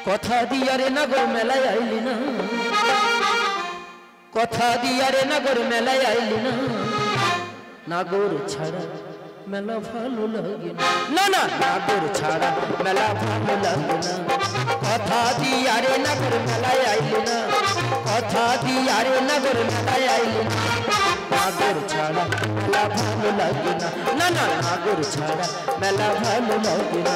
কথা দিয়া রে নগর মেলায় আইলি না, কথা দিয়া রে নগর মেলায় আইলি না, নাগর ছাড়া মেলা ভালো লাগে না, না না নাগর ছাড়া মেলা ভালো লাগে না। কথা দিয়া রে নগর মেলায় আইলি না, কথা দিয়া রে নগর মেলায় আইলি না, নাগর ছাড়া মেলা ভালো লাগে না, না না নাগর ছাড়া মেলা ভালো লাগে না।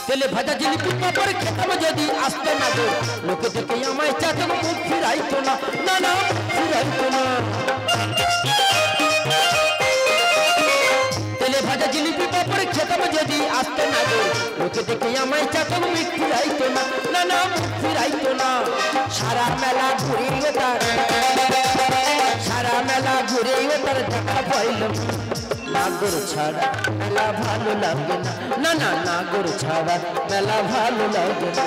তেলে ভাজা জিলিপি পাপড় খেতাম যদি আসতো না গো, লোকে দেখে আমায় চাতন মুখ ফিরাইতো না, না না ফিরাইতো না। তেলে ভাজা জিলিপি পাপড় খেতাম যদি আসতো না গো, লোকে দেখে আমায় চাতন মুখ ফিরাইতো না, না না মুখ ফিরাইতো না। সারা মেলা ঘুরিও তার, সারা মেলা ঘুরিও তার দেখা পাইলাম, নাগর ছাড়া মেলা ভালো লাগে না, না না নাগর ছাড়া মেলা ভালো লাগে না।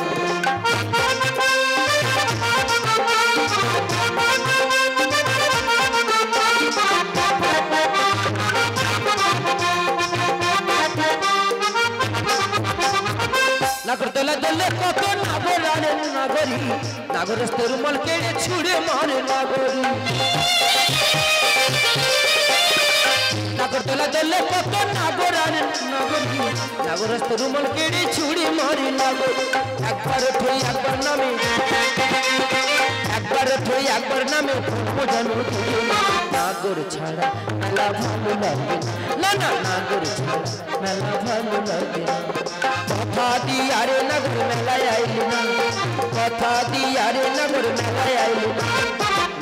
নাগর দোলা দোলে কত নাগর আনে নাগরি, নাগরস্থ রুমাল কেড়ে ছুড়ে মারে নাগরি। নাগর দোলা দোলে কত নাগর আনে নাগরি, নাগরস্থ রুমাল কেড়ে ছুড়ে মারে নাগর। একবার ঠই একবার নামে, একবার ঠই একবার নামে বোঝানো দিল না, নাগর ছাড়া মেলা ভালো লাগে না, না না নাগর ছাড়া মেলা ভালো লাগে না। কথা দিয়া রে নগর মেলায় আইলি না, কথা দিয়া রে নগর মেলায় আইলি না,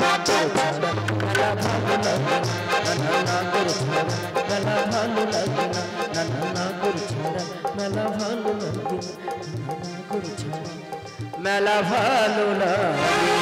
নাগর ছাড়া মেলা ভালো লাগে না, না নাগর ছাড়া মেলা ভালো লাগে না, না নাগর ছাড়া মেলা ভালো লাগে না, নাগর ছাড়া মেলা ভালো লাগে।